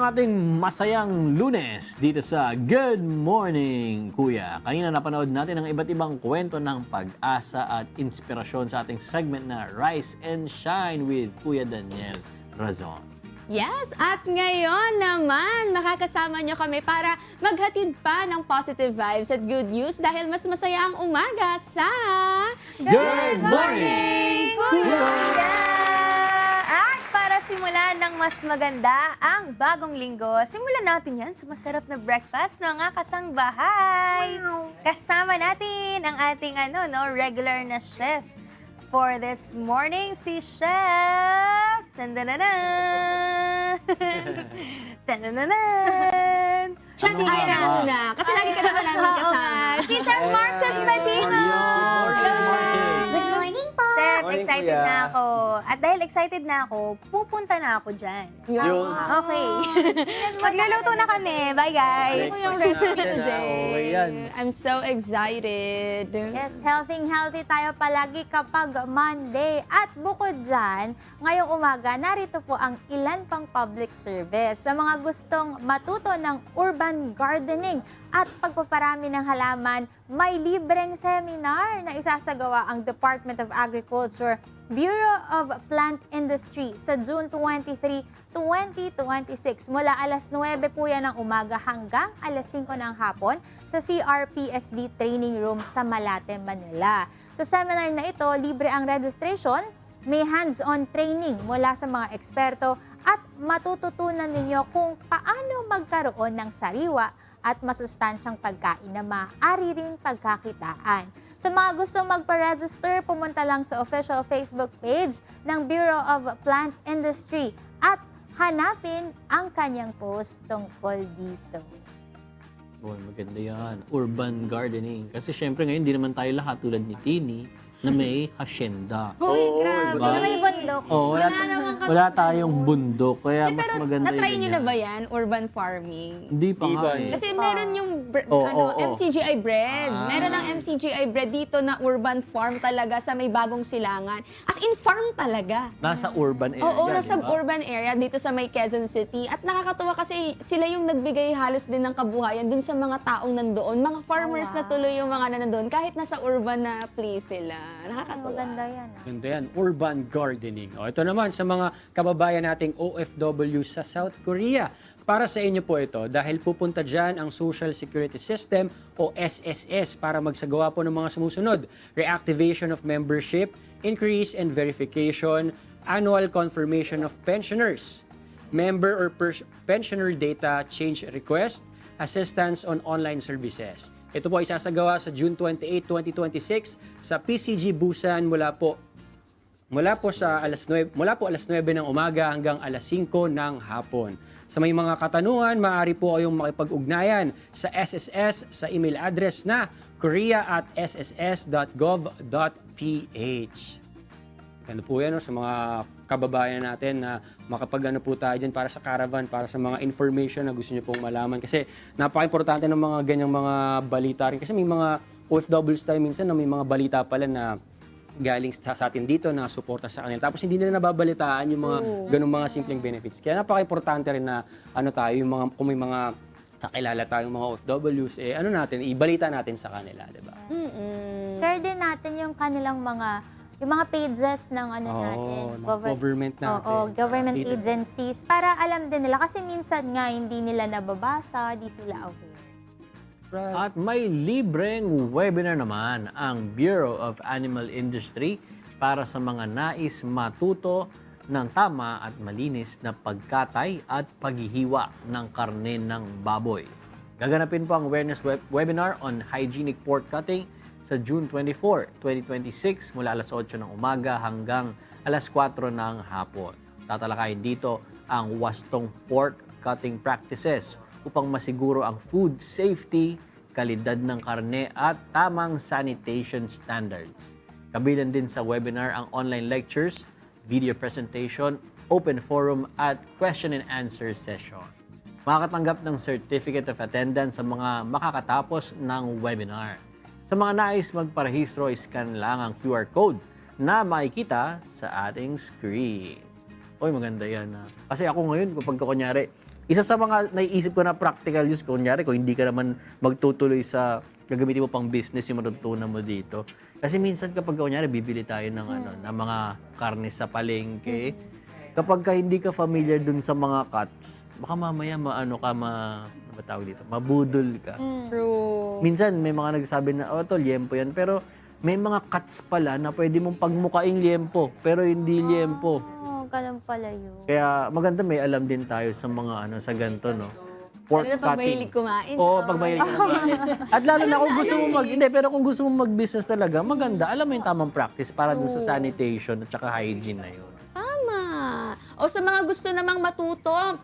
ating masayang Lunes dito sa Good Morning, Kuya. Kanina napanood natin ang iba't ibang kwento ng pag-asa at inspirasyon sa ating segment na Rise and Shine with Kuya Daniel Razon. Yes, at ngayon naman, makakasama nyo kami para maghatid pa ng positive vibes at good news dahil mas masaya ang umaga sa Good Morning, Kuya! At para simulan ng mas maganda ang bagong linggo, simulan natin yan sa masarap na breakfast ng mga kasangbahay. Kasama natin ang ating regular na chef for this morning, si Chef Tandananan! Tandananan! Chef Ira muna, kasi lagi ka naman namin kasama. Si Chef Marcus Matino! Good morning po! Chef, Morning, excited kuya. na ako. At dahil excited na ako, pupunta na ako dyan. Yun. Okay. Magluluto na kami. Bye, guys! Ito yung recipe Okay today. yan. I'm so excited. Yes, healthy tayo palagi kapag Monday. At bukod dyan, ngayong umaga, narito po ang ilan pang public service sa mga gustong matuto ng urban gardening at pagpaparami ng halaman. May libreng seminar na isasagawa ang Department of Agriculture, Bureau of Plant Industry sa June 23, 2026. Mula alas 9 po yan ng umaga hanggang alas 5 ng hapon sa CRPSD Training Room sa Malate, Manila. Sa seminar na ito, libre ang registration, may hands-on training mula sa mga eksperto at matututunan ninyo kung paano magkaroon ng sariwa at masustansyang pagkain na maaari rin pagkakitaan. Sa mga gustong magpa-register, pumunta lang sa official Facebook page ng Bureau of Plant Industry at hanapin ang kanyang post tungkol dito. Oh, maganda yan. Urban gardening. Kasi syempre ngayon, di naman tayo lahat tulad ni Tini na may hacienda. Uy, grabe. diba? May bundok. Oh, wala tayong bundok. Kaya mas Pero maganda na-try nyo yun na yan. ba yan, urban farming? Hindi pa Hindi nga pa eh. Kasi meron yung MCGI bread. Meron ng MCGI bread dito na urban farm talaga sa may bagong silangan. As in farm talaga. Nasa urban area. Oo, nasa di ba? urban area dito sa may Quezon City. At nakakatuwa kasi sila yung nagbigay halos din ng kabuhayan dun sa mga taong nandoon. Mga farmers na tuloy yung mga nandoon kahit nasa urban na place sila. Nakakatuwa. Maganda yan. Ganda yan, urban gardening. O, ito naman sa mga kababayan nating OFW sa South Korea. Para sa inyo po ito dahil pupunta dyan ang Social Security System o SSS para magsagawa po ng mga sumusunod. Reactivation of membership, increase and verification, annual confirmation of pensioners, member or pensioner data change request, assistance on online services. Ito po ay sasagawa sa June 28, 2026 sa PCG Busan mula po alas 9 ng umaga hanggang alas 5 ng hapon. Sa may mga katanungan, maaari po kayong makipag-ugnayan sa SSS sa email address na korea@sss.gov.ph. Ano po yan sa mga kababayan natin na makapag-ano po tayo dyan para sa caravan, para sa mga information na gusto nyo pong malaman. Kasi napaka-importante ng mga ganyang mga balita rin. Kasi may mga OFWs tayo minsan na may mga balita pala na galing sa atin dito na suporta sa kanila. Tapos hindi nila nababalitaan yung mga ganung mga simpleng benefits. Kaya napaka-importante rin na yung mga, kung may mga kakilala tayong mga OFWs, ibalita natin sa kanila, di ba? Share din natin yung kanilang yung mga pages ng natin. ng government natin. Oo, government Dito. agencies. Para alam din nila. Kasi minsan nga, hindi nila nababasa, di sila aware. At may libreng webinar naman ang Bureau of Animal Industry para sa mga nais matuto ng tama at malinis na pagkatay at paghihiwa ng karne ng baboy. Gaganapin po ang awareness webinar on hygienic pork cutting sa June 24, 2026 mula alas 8 ng umaga hanggang alas 4 ng hapon. Tatalakayin dito ang wastong pork cutting practices upang masiguro ang food safety, kalidad ng karne at tamang sanitation standards. Kabilang din sa webinar ang online lectures, video presentation, open forum at question and answer session. Makakatanggap ng Certificate of Attendance sa mga makakatapos ng webinar. Sa mga nais magparehistro, scan lang ang QR code na makikita sa ating screen. Oy, maganda yan. Kasi ako ngayon, kapag kunyari, Isa sa mga naiisip ko na practical use, kunyari, kung hindi ka naman magtutuloy sa gagamitin mo pang business yung matutunan mo dito. Kasi minsan kapag kunyari, bibili tayo ng, ng mga karne sa palengke, kapag ka hindi ka familiar dun sa mga cuts, baka mamaya ano ba tawag dito? Mabudol ka. True. Minsan may mga nagsasabi na, oh, ito, liempo yan. Pero may mga cuts pala na pwede mong pagmukaing liempo, pero hindi liempo. Oh, ganun pala yun. Kaya maganda may alam din tayo sa mga sa ganito, no? Pork Lalo na pag mahilig kumain. Oo, pag mahilig kumain. At lalo na kung gusto mo pero kung gusto mo mag-business talaga, maganda. Alam mo yung tamang practice para dun sa sanitation at saka hygiene na yun. Tama. O sa mga gusto namang matuto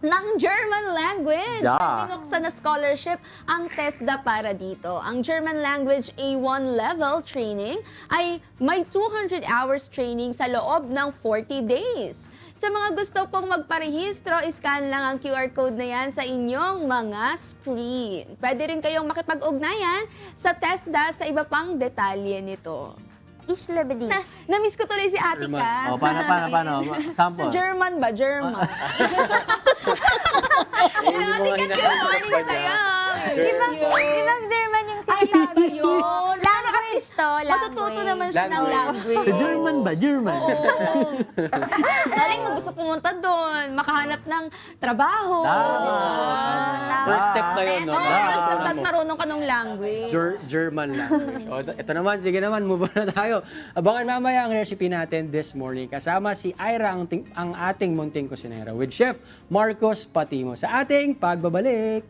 ng German language, Ja. may binuksan na scholarship ang TESDA para dito. Ang German language A1 level training ay may 200 hours training sa loob ng 40 days. Sa mga gusto pong magparehistro, iscan lang ang QR code na yan sa inyong mga screen. Pwede rin kayong makipag-ugnayan sa TESDA sa iba pang detalye nito. Isla Bedis. Na-miss ko tuloy si Ate German. Kat. Oh, paano? Sample. Sa German ba? German. Ate Kat, good morning sa'yo. Di ba German yung sinasabi yun. Language to, Matututo naman siya ng language. Sa German ba? German. Oo. Galing mo gusto pumunta doon, makahanap ng trabaho. First step na yun, no? Oo, first step Tama at mo. marunong ka ng language. German language. O, ito naman, sige naman, move on na tayo. Abangan mamaya ang recipe natin this morning. Kasama si Ira, ang ating munting kusinera, with Chef Marcos Patimo sa ating pagbabalik.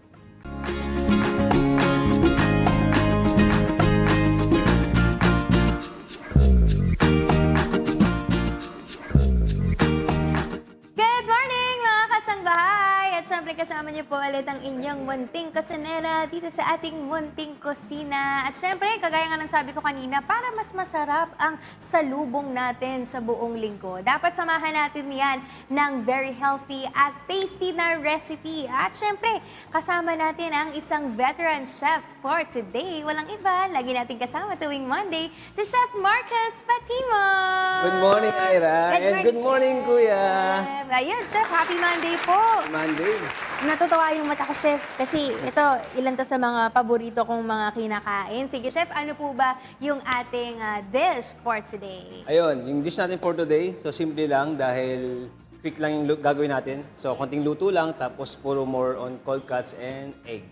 Good morning mga kasangbahay! At syempre kasama niyo po ulit ang inyong munting kusinera dito sa ating munting kusina. At syempre, kagaya nga ng sabi ko kanina, para mas masarap ang salubong natin sa buong linggo, dapat samahan natin yan ng very healthy at tasty na recipe. At syempre, kasama natin ang isang veteran chef for today. Walang iba, lagi natin kasama tuwing Monday, si Chef Marcos Patimo! Good morning, Ira. And good morning, Kuya. Chef. Ayun, Chef, happy Monday po! Monday. Natutuwa yung mata ko, Chef, kasi ito, ilan to sa mga paborito kong mga kinakain. Sige, Chef, ano po ba yung ating dish for today? Ayun, yung dish natin for today, so simple lang dahil quick lang yung gagawin natin. So, konting luto lang, tapos puro more on cold cuts and egg.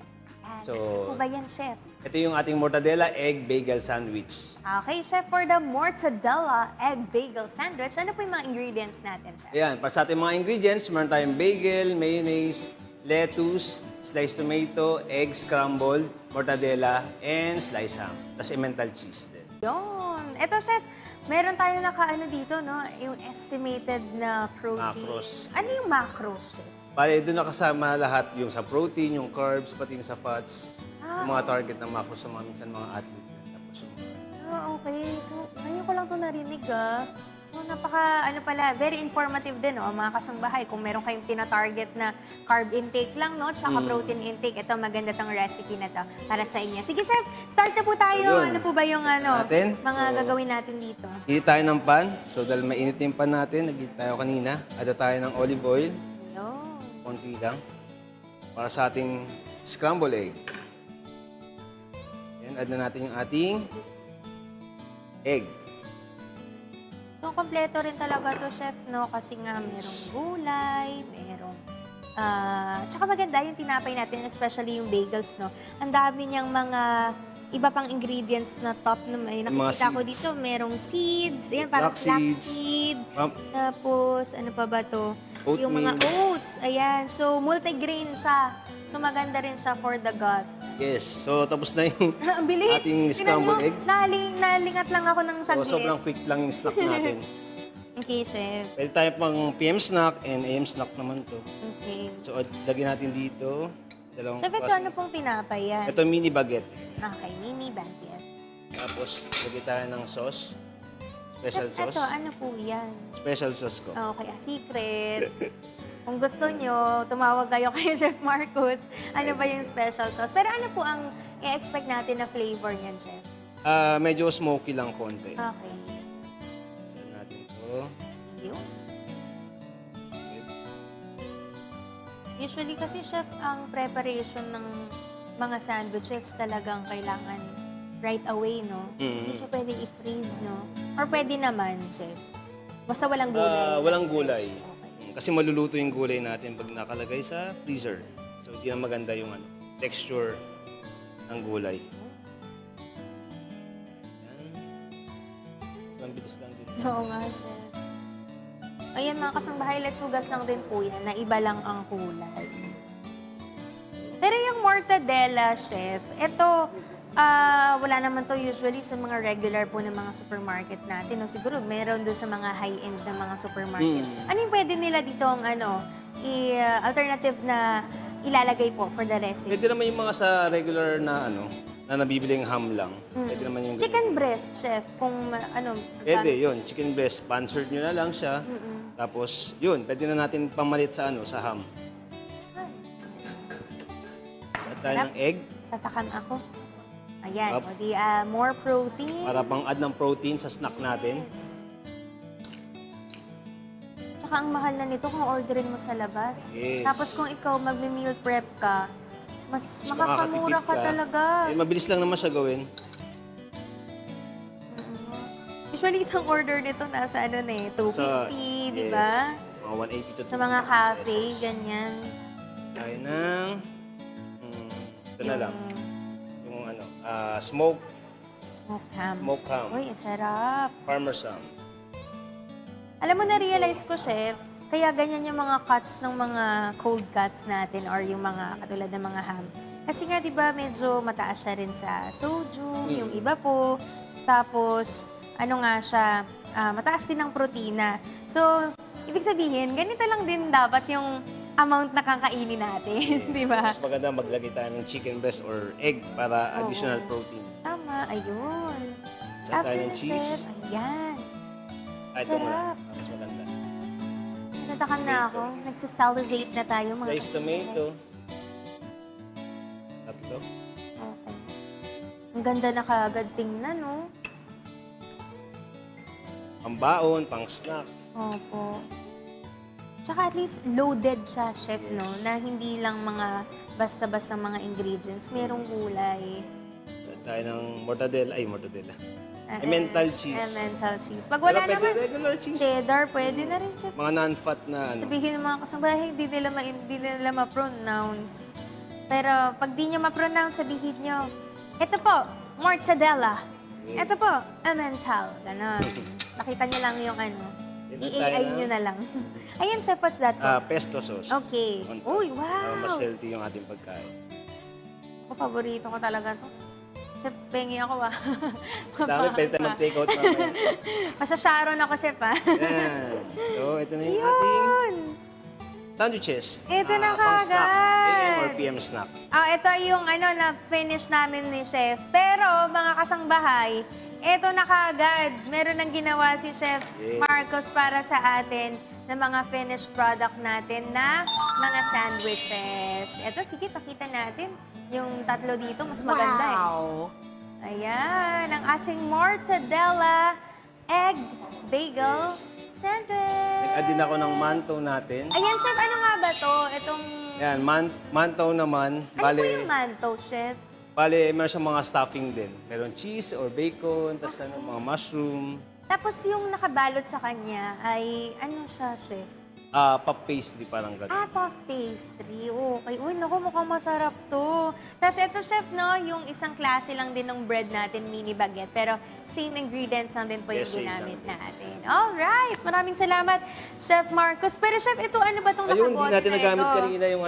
So, Ano po ba yan, Chef? ito yung ating mortadella egg bagel sandwich. Okay, Chef, for the mortadella egg bagel sandwich, ano po yung mga ingredients natin, Chef? Ayan, para sa ating mga ingredients, meron tayong bagel, mayonnaise, lettuce, sliced tomato, egg scrambled, mortadella, and sliced ham. Tapos emmental cheese din. Yun. Ito, Chef, meron tayo nakaano dito, no? Yung estimated na protein. Macros. Ano yung macros, Chef? Bale, doon nakasama lahat yung sa protein, yung carbs, pati yung sa fats, yung mga target ng macros sa mga minsan mga athlete. Tapos yung Okay. So, ngayon ko lang ito narinig, So, very informative din, no? Mga kasangbahay, kung meron kayong tina-target na carb intake lang, no? Tsaka protein intake, ito maganda tong recipe na to para sa inyo. Sige, Chef, start na po tayo. So, yun. Ano po ba yung natin. mga So, gagawin natin dito? Hihit tayo ng pan. So, dahil mainit yung pan natin, nag-hit tayo kanina. Ada tayo ng olive oil, Yun. konti lang. Para sa ating scrambled egg. Yan, add na natin yung ating egg. So, kompleto rin talaga to, Chef, no? Kasi nga merong gulay, merong... tsaka maganda yung tinapay natin, especially yung bagels, no? Ang dami niyang mga iba pang ingredients na top na may Mga nakikita ko seeds. dito. Merong seeds, ayan, parang Flax flaxseed. Tapos, ano pa ba to? Yung mga Oatmeal. oats, ayan. So, multigrain siya. So, maganda rin siya for the gut. Yes. So, tapos na yung Ang bilis! ating Tingnan scrambled mo, egg. nalingat lang ako ng So, saglit. sobrang quick lang yung snack natin. Okay, Chef. Pwede tayo pang PM snack and AM snack naman to. Okay. So, lagyan natin dito. Dalawang Chef, ito klase. ano pong tinapay yan? Ito mini baguette. Okay, mini baguette. Tapos, lagyan tayo ng sauce. Special Chef, sauce. ito, ano po yan? Special sauce ko. Okay, secret. Kung gusto nyo, tumawag kayo kay Chef Marcos. Ano ba yung special sauce? Pero ano po ang i-expect natin na flavor niyan, Chef? Medyo smoky lang konti. Okay. Saan natin to? Yun. Usually kasi, chef, ang preparation ng mga sandwiches talagang kailangan right away, no? Hindi siya pwede i-freeze, no? Or pwede naman, chef. Basta walang gulay. Walang gulay. Kasi maluluto yung gulay natin pag nakalagay sa freezer. So, di na maganda yung texture ng gulay. Yan. Ang bilis lang din. Oo nga, chef. Ayan, mga kasangbahay, letsugas lang din po yan, na iba lang ang kulay. Pero yung mortadella, chef, ito, wala naman to usually sa mga regular po ng mga supermarket natin. No? Siguro meron doon sa mga high-end na mga supermarket. Ano yung pwede nila dito ang alternative na ilalagay po for the recipe? Pwede naman yung mga sa regular na na nabibiling ham lang. Pwede naman yung Chicken breast, chef, kung Pwede, yun. Chicken breast, pan-serve nyo na lang siya. Tapos, yun, pwede na natin pamalit sa sa ham. Sa tayo ng egg, Tatakan ako. Ayan, Up. o di more protein. para pang-add ng protein sa snack natin. Yes. Tsaka ang mahal na nito kung orderin mo sa labas. Yes. Tapos kung ikaw magme-meal prep ka, mas Mas makakamura makakatipid ka talaga. Eh, mabilis lang naman siya gawin. Usually isang order nito nasa 250, di ba? Mga 180 to Sa mga cafe, ganyan. Tayo ng, ito na lang. Yung smoked Smoked ham. ham, Uy, ang sarap. farmer's ham. Alam mo, na-realize ko, chef, kaya ganyan yung mga cuts ng mga cold cuts natin or yung mga katulad ng mga ham. Kasi nga, di ba, medyo mataas siya rin sa soju, yung iba po. Tapos, mataas din ang protina. So, ibig sabihin, ganito lang din dapat yung amount na kakainin natin, di ba? Mas maganda maglagay tayo ng chicken breast or egg para additional protein. Tama, ayun. Sa tayo ng nun, cheese. chef, ayan. Ito muna. Sarap. Mas maganda. Natatakam na ako. Nagsasalivate na tayo, mga Sliced kasamahan. tomato. Tatlo. Okay. Ang ganda na kaagad tingnan, no? Pambaon, pang snack. Opo. Tsaka at least loaded siya, chef, no? Na hindi lang mga basta-basta mga ingredients. Merong gulay. Sa tayo ng mortadella. Emmental cheese. Emmental cheese. Pag wala Pero pwede naman, regular cheese. cheddar, pwede na rin, chef. Mga non-fat na Sabihin ng mga kasambahay, hindi nila ma-pronounce. Pero pag di nyo ma-pronounce, sabihin nyo, ito po, mortadella. Ito po, emmental. Ganon. Nakita nyo lang yung i-AI nyo na lang. Ayan, chef, what's that po? pesto sauce. Okay. On top. Uy, Para mas wow! healthy yung ating pagkain. Ako, paborito ko talaga to. Chef, pengi ako Dami, pwede tayo mag-take out mamaya. Pasasharon ako, chef, Yan. So, ito na yung ating Yun! sandwiches. Ito na Pang snack. kagad. AM or PM snack. Ito yung na-finish namin ni Chef. Pero, mga kasangbahay, ito na kagad. Meron nang ginawa si Chef Yes. Marcos para sa atin na mga finished product natin na mga sandwiches. Ito, sige, pakita natin. Yung tatlo dito, mas maganda Ayan, ang ating mortadella egg bagel sandwich. Nag-add din ako ng manto natin. Ayan, Chef, ano nga ba to? Itong... Yan, manto naman. Ano po yung manto, Chef? Bale, meron siyang mga stuffing din. Meron cheese or bacon, tapos mga mushroom. Tapos yung nakabalot sa kanya ay ano siya, Chef? Puff pastry, parang gano'n. Puff pastry. Okay. Uy, naku, mukhang masarap to. Tapos ito, Chef, no, yung isang klase lang din ng bread natin, mini baguette. Pero same ingredients lang din po yung Yes, same ginamit lang. natin. Alright. Maraming salamat, Chef Marcos. Pero, Chef, ito ano ba itong Ayun, nakabote hindi natin na nagamit ito? kanina yung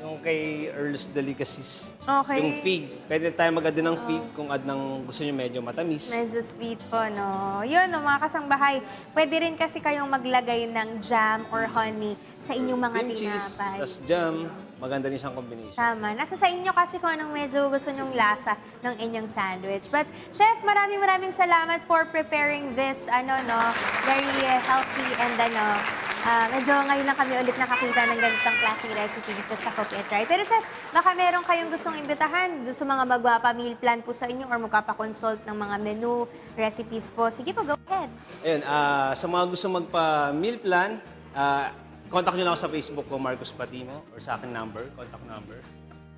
yung kay Earl's Delicacies. Okay. Yung fig. Pwede tayo mag-add din ng fig kung add ng gusto nyo medyo matamis. Medyo sweet po, no? Yun, no, mga kasangbahay. Pwede rin kasi kayong maglagay ng jam or honey sa inyong mga Cream cheese, tinapay. tas jam. Maganda din siyang combination. Tama. Nasa sa inyo kasi kung anong medyo gusto nyong lasa ng inyong sandwich. But, Chef, maraming salamat for preparing this, very healthy and medyo ngayon lang kami ulit nakakita ng ganitong klaseng recipe dito sa Cook It Right. Pero, Chef, baka meron kayong gustong imbitahan doon sa mga magpapa-meal plan po sa inyo or magpapa-consult ng mga menu, recipes po. Sige po, go ahead. Ayun, sa mga gusto magpa-meal plan, contact nyo lang ako sa Facebook ko, Marcos Patimo, or sa akin number, contact number.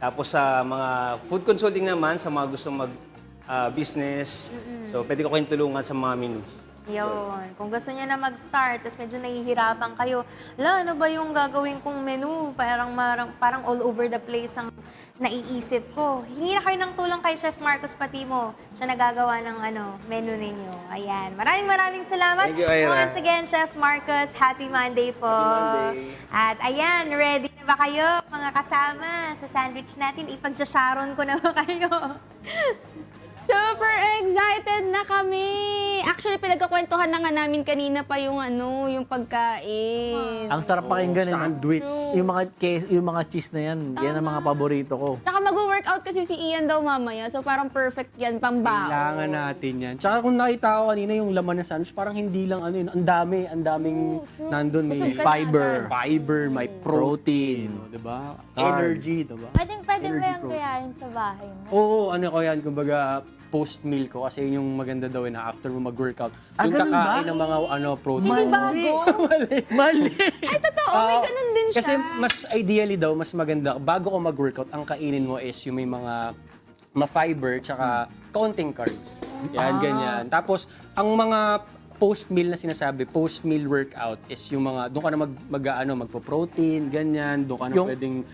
Tapos sa mga food consulting naman, sa mga gustong mag-business, so pwede ko kayong tulungan sa mga menu. Yun. Kung gusto niya na mag-start, tapos medyo nahihirapan kayo, ano ba yung gagawin kong menu? Parang all over the place ang naiisip ko. Hingi na kayo ng tulong kay Chef Marcos Patimo. Siya nagagawa ng menu ninyo. Ayan. Maraming salamat. Thank you, Ira. Once again, Chef Marcos, happy Monday po. Happy Monday. At ayan, ready na ba kayo, mga kasama, sa sandwich natin? Ipagsasharon ko na ba kayo? Super excited na kami! Actually, pinagkakwentuhan na nga namin kanina pa yung yung pagkain. Ang sarap pakinggan. Sandwich. Yung mga cheese na yan, yan ang mga paborito ko. Saka mag-workout kasi si Ian daw mamaya, so parang perfect yan, pambao. Kailangan natin yan. Tsaka kung nakita ko kanina yung laman ng sandwich, parang hindi lang yun. Ang daming nandun. May Busog ka na fiber, may protein, diba? Energy, diba? Pwede mo Energy yung kayain sa bahay mo. Oo, ano ko yan, kumbaga post-meal ko kasi yung maganda daw na after mo mag-workout, yung ganun ba? kakain ng mga protein. Hindi bago. Mali. Ay, totoo, may ganun din siya. Kasi mas ideally daw, mas maganda, bago ko mag-workout, ang kainin mo is yung may mga ma-fiber tsaka kaunting carbs. Yan, ganyan. Tapos, ang mga post-meal na sinasabi, post-meal workout is yung mga, doon ka na magpo-protein, ganyan, doon ka na pwedeng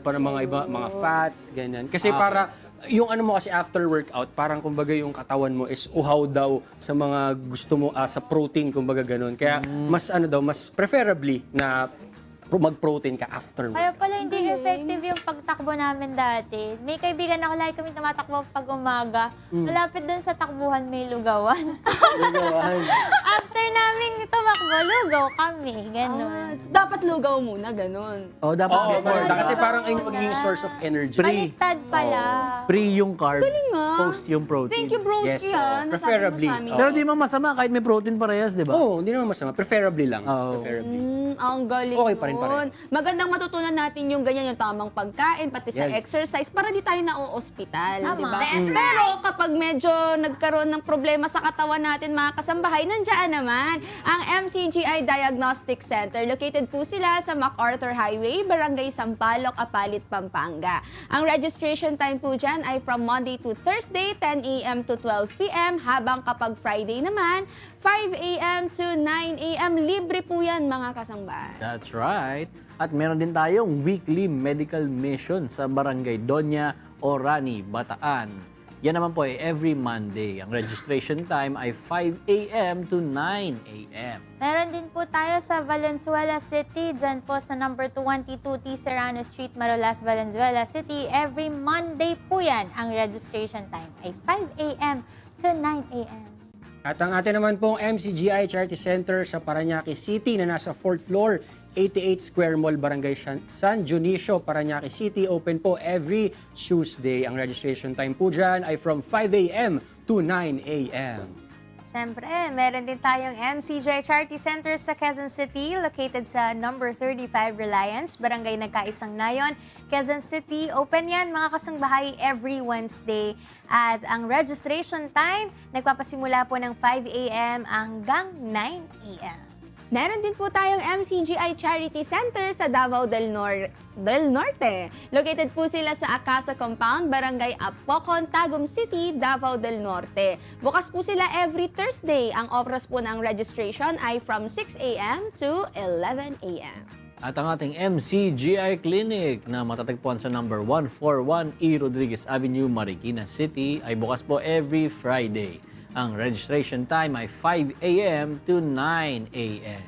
para mga iba, mga fats, ganyan. Kasi para, yung mo kasi after workout, parang kumbaga yung katawan mo is uhaw daw sa mga gusto mo, sa protein, kumbaga ganun. Kaya mas mas preferably na mag-protein ka after Kaya workout. pala hindi effective yung pagtakbo namin dati. May kaibigan ako, lagi kami tumatakbo pag umaga. Malapit dun sa takbuhan may lugawan. After namin tumakbo, lugaw kami. Ganon. Dapat lugaw muna, ganun. Oh, dapat before. Kasi parang ayun magiging source of energy. Baliktad pala. Pre yung carbs, nga. post yung protein. Thank you, broski, Yes, ah. Nasabi mo preferably. sa amin. Pero di mo masama kahit may protein parehas, di ba? Oo, hindi naman masama. Preferably lang. Oo. Preferably. Ang galing Okay pa rin, nun. pareho. Magandang matutunan natin yung ganyan, yung tamang pagkain, pati sa Yes. exercise, para di tayo na-ospital, Tama. di ba? Pero kapag medyo nagkaroon ng problema sa katawan natin, mga kasambahay, nandiyan naman ang MCGI Diagnostic Center. Located po sila sa MacArthur Highway, Barangay Sampaloc, Apalit, Pampanga. Ang registration time po dyan ay from Monday to Thursday, 10 a.m. to 12 p.m. Habang kapag Friday naman, 5 a.m. to 9 a.m. Libre po yan, mga kasambahay. That's right. At meron din tayong weekly medical mission sa Barangay Doña Orani, Bataan. Yan naman po ay every Monday. Ang registration time ay 5 a.m. to 9 a.m. Meron din po tayo sa Valenzuela City, dyan po sa number 22 T. Serrano Street, Marolas, Valenzuela City. Every Monday po yan. Ang registration time ay 5 a.m. to 9 a.m. At ang atin naman pong MCGI Charity Center sa Parañaque City na nasa 4th floor, 88 Square Mall, Barangay San Dionisio, Parañaque City. Open po every Tuesday. Ang registration time po dyan ay from 5 a.m. to 9 a.m. Siyempre, meron din tayong MCJ Charity Center sa Quezon City, located sa number 35 Reliance, Barangay Nagkaisang Nayon, Quezon City. Open yan, mga kasangbahay, every Wednesday. At ang registration time, nagpapasimula po ng 5 a.m. hanggang 9 a.m. Meron din po tayong MCGI Charity Center sa Davao del Norte. Located po sila sa Acasa Compound, Barangay Apocon, Tagum City, Davao del Norte. Bukas po sila every Thursday. Ang oras po ng registration ay from 6 a.m. to 11 a.m. At ang ating MCGI Clinic na matatagpuan sa number 141 E. Rodriguez Avenue, Marikina City ay bukas po every Friday. Ang registration time ay 5 a.m. to 9 a.m.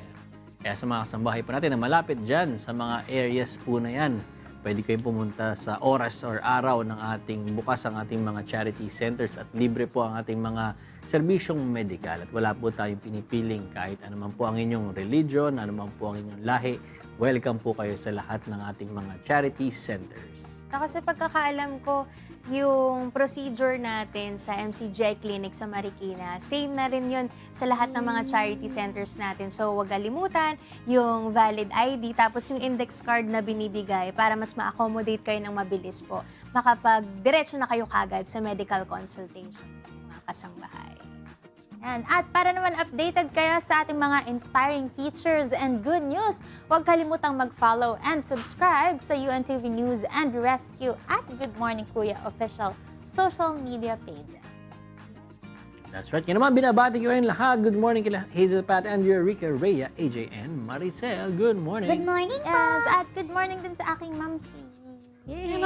Kaya sa mga kasambahay pa natin na malapit dyan sa mga areas po na yan, pwede kayong pumunta sa oras or araw ng ating bukas ang ating mga charity centers at libre po ang ating mga serbisyong medikal. At wala po tayong pinipiling kahit anuman po ang inyong religion, anuman po ang inyong lahi. Welcome po kayo sa lahat ng ating mga charity centers. Kasi pagkakaalam ko, yung procedure natin sa MCGI Clinic sa Marikina, same na rin yun sa lahat ng mga charity centers natin. So, huwag kalimutan yung valid ID, tapos yung index card na binibigay para mas ma-accommodate kayo ng mabilis po. Makapag-diretso na kayo kagad sa medical consultation, mga kasangbahay. Yan. At para naman updated kayo sa ating mga inspiring features and good news, huwag kalimutang mag-follow and subscribe sa UNTV News and Rescue at Good Morning Kuya official social media pages. That's right. Yan naman, binabati ko rin lahat. Good morning kila Hazel, Pat, Andrea, Rica, Rhea, AJ, and Maricel. Good morning. Good morning po. Yes, at good morning din sa aking mamsi. Yay!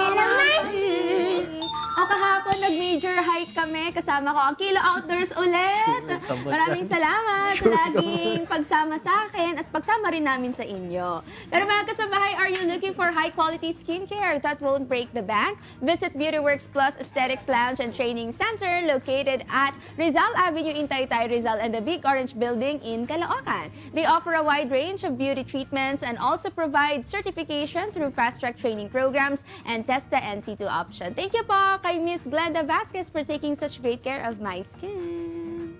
O kahapon, nag-major hike kami. Kasama ko ang Kilo Outdoors ulit. Maraming salamat sa laging pagsama sa akin at pagsama rin namin sa inyo. Pero mga kasabahay, are you looking for high-quality skincare that won't break the bank? Visit BeautyWorks Plus Aesthetics Lounge and Training Center located at Rizal Avenue in Taytay, Rizal and the Big Orange Building in Caloocan. They offer a wide range of beauty treatments and also provide certification through fast-track training programs and test the NC2 option. Thank you po kay Miss Glenda Vasquez for taking such great care of my skin.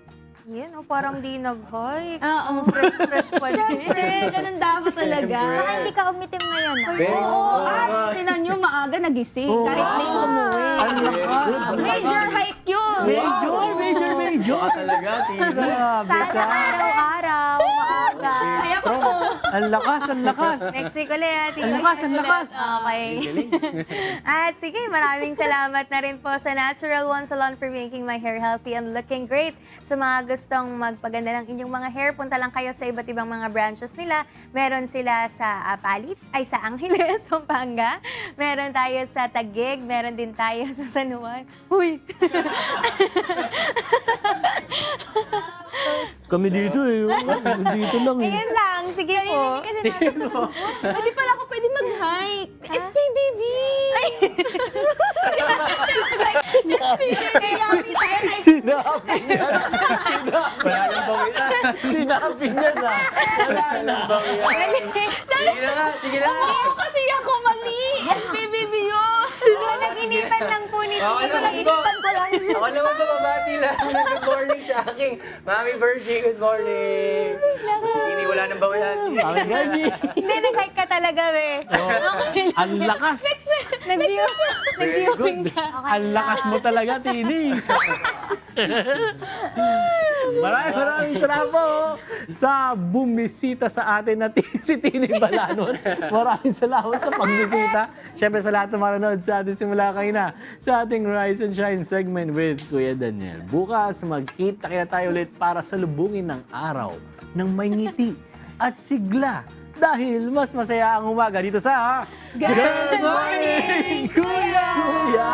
Yan, parang di nag-hike. Oo. Fresh pa Siyempre, ganun dapat talaga. Saka hindi ka umitim ngayon. Oo, at tinan nyo, maaga nagising. Kahit late umuwi. Major hike yun. Major. Talaga, Tina. Sana araw-araw, maaga. Kaya ko to. Ang lakas. Next week ulit. Ang lakas. Okay. At sige, maraming salamat na rin po sa Natural One Salon for making my hair healthy and looking great. Sa mga gustong magpaganda ng inyong mga hair, punta lang kayo sa iba't ibang mga branches nila. Meron sila sa sa Angeles, Pampanga. Meron tayo sa Taguig. Meron din tayo sa San Juan. Uy! Kami dito eh. Dito lang eh. Ayan lang. Sige po. Hindi pala ako pwede mag-hike. SPBB! SPBB! Yummy tayo. Sinabi niya. Wala nang bawian. Sinabi niya na. Wala nang bawian. Sige na. Oo, kasi ako mali. SPBB yun. Nag-inipan lang po nito. Pinag-inipan ko lang. Ako naman bababati lang. Good morning sa aking Mami Virgie. Good morning. Hindi, wala nang bawian. Hindi, nag-hike ka talaga, be. Ang lakas. Nag-viewing ka. Ang lakas mo talaga, Tini. Maraming salamat po sa bumisita sa atin na si Tini Balanon. Maraming salamat sa pagbisita. Siyempre sa lahat ng manonood sa atin simula kayo na sa ating Rise and Shine segment with Kuya Daniel. Bukas magkita kaya tayo ulit para salubungin ng araw ng may ngiti at sigla dahil mas masaya ang umaga dito sa Good morning, Kuya! Kuya!